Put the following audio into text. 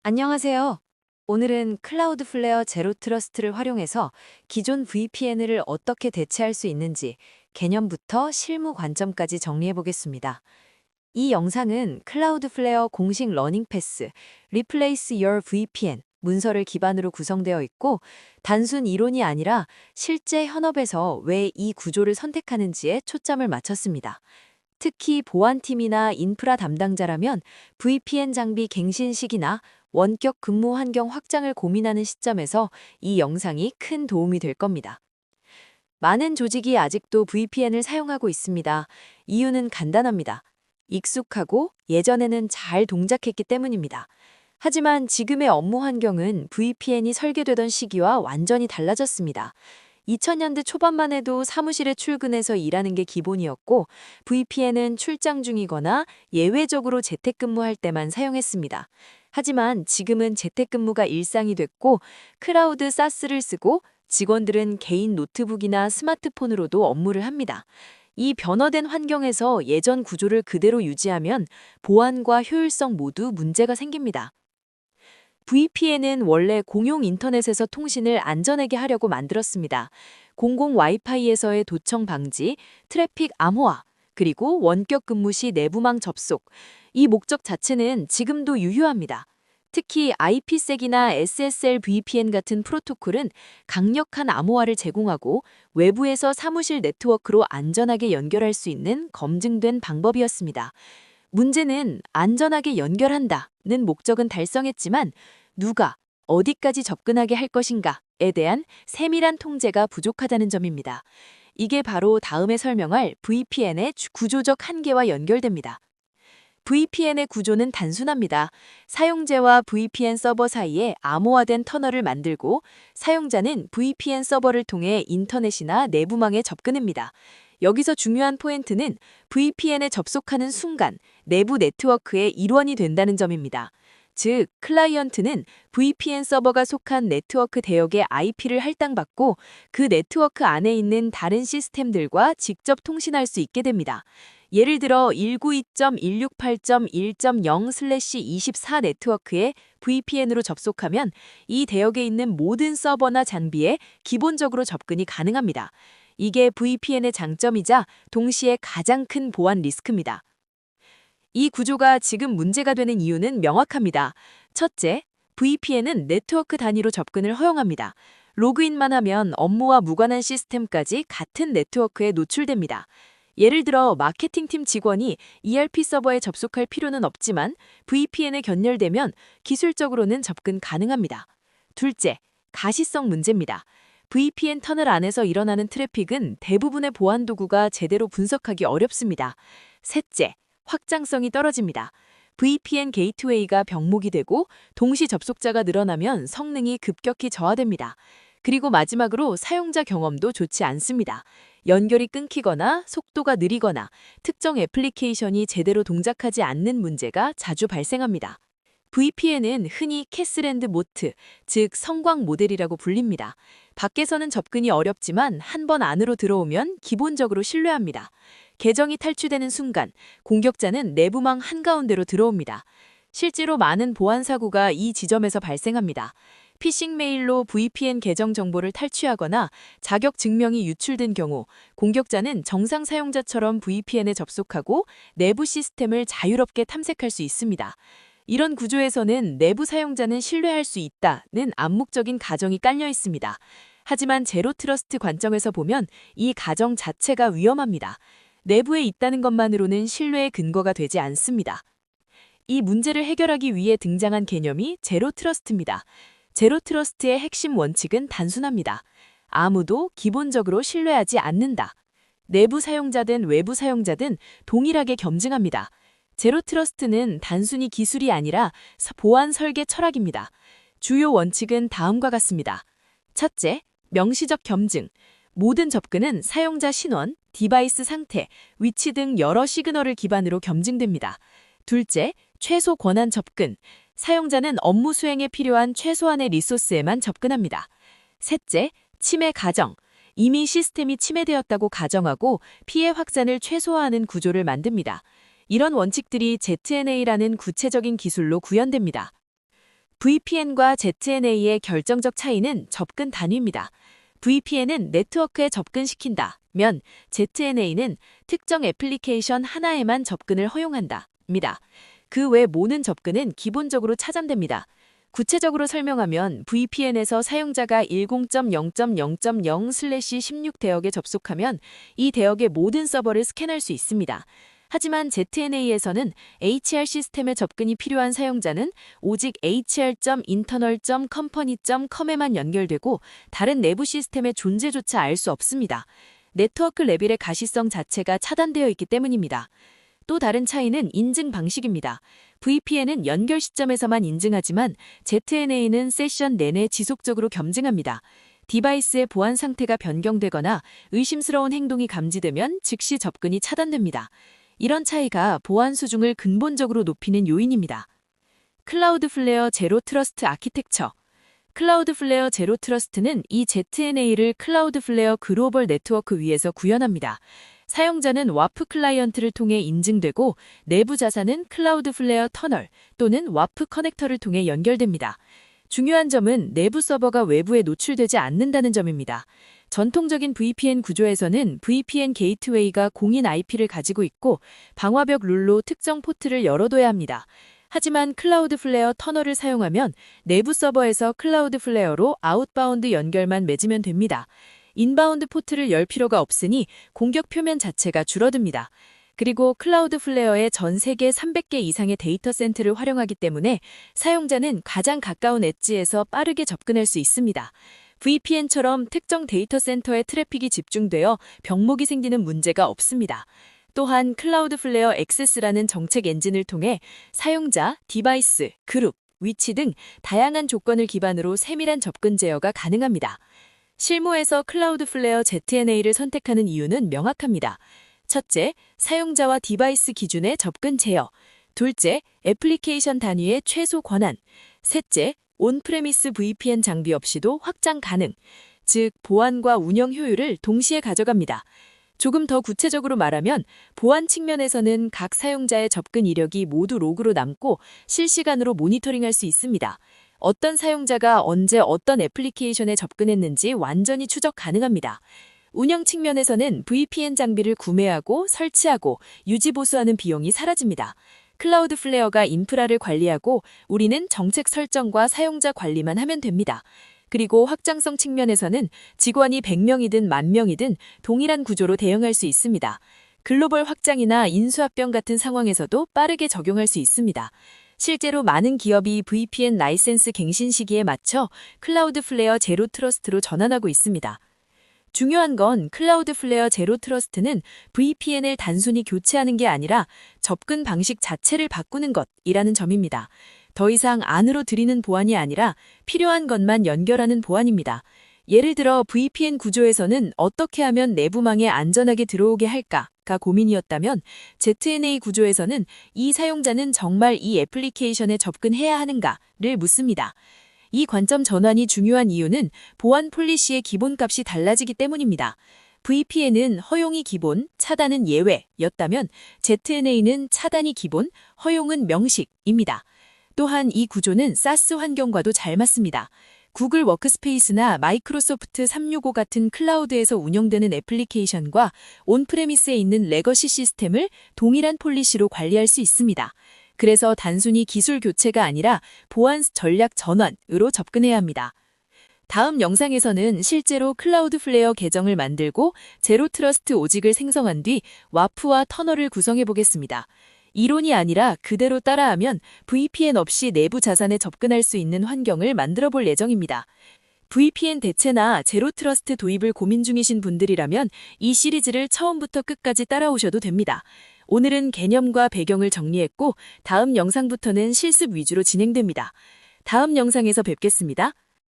안녕하세요. 오늘은 클라우드플레어 제로 트러스트를 활용해서 기존 VPN을 어떻게 대체할 수 있는지 개념부터 실무 관점까지 정리해 보겠습니다. 이 영상은 클라우드플레어 공식 러닝 패스 Replace Your VPN 문서를 기반으로 구성되어 있고 단순 이론이 아니라 실제 현업에서 왜 이 구조를 선택하는지에 초점을 맞췄습니다. 특히 보안팀이나 인프라 담당자라면 VPN 장비 갱신 시기나 원격 근무 환경 확장을 고민하는 시점에서 이 영상이 큰 도움이 될 겁니다. 많은 조직이 아직도 VPN을 사용하고 있습니다. 이유는 간단합니다. 익숙하고 예전에는 잘 동작했기 때문입니다. 하지만 지금의 업무 환경은 VPN이 설계되던 시기와 완전히 달라졌습니다. 2000년대 초반만 해도 사무실에 출근해서 일하는 게 기본이었고, VPN은 출장 중이거나 예외적으로 재택근무할 때만 사용했습니다. 하지만 지금은 재택근무가 일상이 됐고, 클라우드 사스를 쓰고 직원들은 개인 노트북이나 스마트폰으로도 업무를 합니다. 이 변화된 환경에서 예전 구조를 그대로 유지하면 보안과 효율성 모두 문제가 생깁니다. VPN은 원래 공용 인터넷에서 통신을 안전하게 하려고 만들었습니다. 공공 와이파이에서의 도청 방지, 트래픽 암호화, 그리고 원격 근무 시 내부망 접속. 이 목적 자체는 지금도 유효합니다. 특히 IPsek이나 SSL VPN 같은 프로토콜은 강력한 암호화를 제공하고 외부에서 사무실 네트워크로 안전하게 연결할 수 있는 검증된 방법이었습니다. 문제는 안전하게 연결한다는 목적은 달성했지만 누가 어디까지 접근하게 할 것인가에 대한 세밀한 통제가 부족하다는 점입니다. 이게 바로 다음에 설명할 VPN의 구조적 한계와 연결됩니다. VPN의 구조는 단순합니다. 사용자와 VPN 서버 사이에 암호화된 터널을 만들고 사용자는 VPN 서버를 통해 인터넷이나 내부망에 접근합니다. 여기서 중요한 포인트는 VPN에 접속하는 순간 내부 네트워크의 일원이 된다는 점입니다. 즉, 클라이언트는 VPN 서버가 속한 네트워크 대역의 IP를 할당받고 그 네트워크 안에 있는 다른 시스템들과 직접 통신할 수 있게 됩니다. 예를 들어 192.168.1.0/24 네트워크에 VPN으로 접속하면 이 대역에 있는 모든 서버나 장비에 기본적으로 접근이 가능합니다. 이게 VPN의 장점이자 동시에 가장 큰 보안 리스크입니다. 이 구조가 지금 문제가 되는 이유는 명확합니다. 첫째, VPN은 네트워크 단위로 접근을 허용합니다. 로그인만 하면 업무와 무관한 시스템까지 같은 네트워크에 노출됩니다. 예를 들어 마케팅팀 직원이 ERP 서버에 접속할 필요는 없지만 VPN에 연결되면 기술적으로는 접근 가능합니다. 둘째, 가시성 문제입니다. VPN 터널 안에서 일어나는 트래픽은 대부분의 보안 도구가 제대로 분석하기 어렵습니다. 셋째, 확장성이 떨어집니다. VPN 게이트웨이가 병목이 되고 동시 접속자가 늘어나면 성능이 급격히 저하됩니다. 그리고 마지막으로 사용자 경험도 좋지 않습니다. 연결이 끊기거나 속도가 느리거나 특정 애플리케이션이 제대로 동작하지 않는 문제가 자주 발생합니다. VPN은 흔히 캐슬앤드 모트, 즉 성광 모델이라고 불립니다. 밖에서는 접근이 어렵지만 한 번 안으로 들어오면 기본적으로 신뢰합니다. 계정이 탈취되는 순간 공격자는 내부망 한가운데로 들어옵니다. 실제로 많은 보안 사고가 이 지점에서 발생합니다. 피싱 메일로 VPN 계정 정보를 탈취하거나 자격 증명이 유출된 경우 공격자는 정상 사용자처럼 VPN에 접속하고 내부 시스템을 자유롭게 탐색할 수 있습니다. 이런 구조에서는 내부 사용자는 신뢰할 수 있다는 암묵적인 가정이 깔려 있습니다. 하지만 제로 트러스트 관점에서 보면 이 가정 자체가 위험합니다. 내부에 있다는 것만으로는 신뢰의 근거가 되지 않습니다. 이 문제를 해결하기 위해 등장한 개념이 제로 트러스트입니다. 제로 트러스트의 핵심 원칙은 단순합니다. 아무도 기본적으로 신뢰하지 않는다. 내부 사용자든 외부 사용자든 동일하게 겸증합니다. 제로 트러스트는 단순히 기술이 아니라 보안 설계 철학입니다. 주요 원칙은 다음과 같습니다. 첫째, 명시적 겸증. 모든 접근은 사용자 신원, 디바이스 상태, 위치 등 여러 시그널을 기반으로 겸증됩니다. 둘째, 최소 권한 접근. 사용자는 업무 수행에 필요한 최소한의 리소스에만 접근합니다. 셋째, 침해 가정. 이미 시스템이 침해되었다고 가정하고 피해 확산을 최소화하는 구조를 만듭니다. 이런 원칙들이 ZNA라는 구체적인 기술로 구현됩니다. VPN과 ZNA의 결정적 차이는 접근 단위입니다. VPN은 네트워크에 접근시킨다면 ZNA는 특정 애플리케이션 하나에만 접근을 허용한다입니다. 그 외 모든 접근은 기본적으로 차단됩니다. 구체적으로 설명하면 VPN에서 사용자가 10.0.0.0/16 대역에 접속하면 이 대역의 모든 서버를 스캔할 수 있습니다. 하지만 ZNA에서는 HR 시스템에 접근이 필요한 사용자는 오직 hr.internal.company.com에만 연결되고 다른 내부 시스템의 존재조차 알 수 없습니다. 네트워크 레벨의 가시성 자체가 차단되어 있기 때문입니다. 또 다른 차이는 인증 방식입니다. VPN은 연결 시점에서만 인증하지만 ZNA는 세션 내내 지속적으로 검증합니다. 디바이스의 보안 상태가 변경되거나 의심스러운 행동이 감지되면 즉시 접근이 차단됩니다. 이런 차이가 보안 수준을 근본적으로 높이는 요인입니다. 클라우드플레어 제로 트러스트 아키텍처. 클라우드플레어 제로 트러스트는 이 ZNA를 클라우드플레어 글로벌 네트워크 위에서 구현합니다. 사용자는 와프 클라이언트를 통해 인증되고 내부 자산은 클라우드플레어 터널 또는 와프 커넥터를 통해 연결됩니다. 중요한 점은 내부 서버가 외부에 노출되지 않는다는 점입니다. 전통적인 VPN 구조에서는 VPN 게이트웨이가 공인 IP를 가지고 있고 방화벽 룰로 특정 포트를 열어둬야 합니다. 하지만 클라우드플레어 터널을 사용하면 내부 서버에서 클라우드플레어로 아웃바운드 연결만 맺으면 됩니다. 인바운드 포트를 열 필요가 없으니 공격 표면 자체가 줄어듭니다. 그리고 클라우드플레어의 전 세계 300개 이상의 데이터 센터를 활용하기 때문에 사용자는 가장 가까운 엣지에서 빠르게 접근할 수 있습니다. VPN처럼 특정 데이터 센터에 트래픽이 집중되어 병목이 생기는 문제가 없습니다. 또한 클라우드플레어 액세스라는 정책 엔진을 통해 사용자, 디바이스, 그룹, 위치 등 다양한 조건을 기반으로 세밀한 접근 제어가 가능합니다. 실무에서 클라우드플레어 ZNA를 선택하는 이유는 명확합니다. 첫째, 사용자와 디바이스 기준의 접근 제어. 둘째, 애플리케이션 단위의 최소 권한. 셋째, 온프레미스 VPN 장비 없이도 확장 가능. 즉, 보안과 운영 효율을 동시에 가져갑니다. 조금 더 구체적으로 말하면 보안 측면에서는 각 사용자의 접근 이력이 모두 로그로 남고 실시간으로 모니터링할 수 있습니다. 어떤 사용자가 언제 어떤 애플리케이션에 접근했는지 완전히 추적 가능합니다. 운영 측면에서는 VPN 장비를 구매하고 설치하고 유지 보수하는 비용이 사라집니다. 클라우드플레어가 인프라를 관리하고 우리는 정책 설정과 사용자 관리만 하면 됩니다. 그리고 확장성 측면에서는 직원이 100명이든 10,000명이든 동일한 구조로 대응할 수 있습니다. 글로벌 확장이나 인수합병 같은 상황에서도 빠르게 적용할 수 있습니다. 실제로 많은 기업이 VPN 라이센스 갱신 시기에 맞춰 클라우드플레어 제로 트러스트로 전환하고 있습니다. 중요한 건 클라우드플레어 제로 트러스트는 VPN을 단순히 교체하는 게 아니라 접근 방식 자체를 바꾸는 것이라는 점입니다. 더 이상 안으로 들이는 보안이 아니라 필요한 것만 연결하는 보안입니다. 예를 들어 VPN 구조에서는 어떻게 하면 내부망에 안전하게 들어오게 할까가 고민이었다면 ZNA 구조에서는 이 사용자는 정말 이 애플리케이션에 접근해야 하는가를 묻습니다. 이 관점 전환이 중요한 이유는 보안 폴리시의 기본값이 달라지기 때문입니다. VPN은 허용이 기본, 차단은 예외였다면 ZNA는 차단이 기본, 허용은 명식입니다. 또한 이 구조는 사스 환경과도 잘 맞습니다. 구글 워크스페이스나 마이크로소프트 365 같은 클라우드에서 운영되는 애플리케이션과 온프레미스에 있는 레거시 시스템을 동일한 폴리시로 관리할 수 있습니다. 그래서 단순히 기술 교체가 아니라 보안 전략 전환으로 접근해야 합니다. 다음 영상에서는 실제로 클라우드플레어 계정을 만들고 제로 트러스트 오직을 생성한 뒤 와프와 터널을 구성해 보겠습니다. 이론이 아니라 그대로 따라하면 VPN 없이 내부 자산에 접근할 수 있는 환경을 만들어 볼 예정입니다. VPN 대체나 제로 트러스트 도입을 고민 중이신 분들이라면 이 시리즈를 처음부터 끝까지 따라오셔도 됩니다. 오늘은 개념과 배경을 정리했고 다음 영상부터는 실습 위주로 진행됩니다. 다음 영상에서 뵙겠습니다.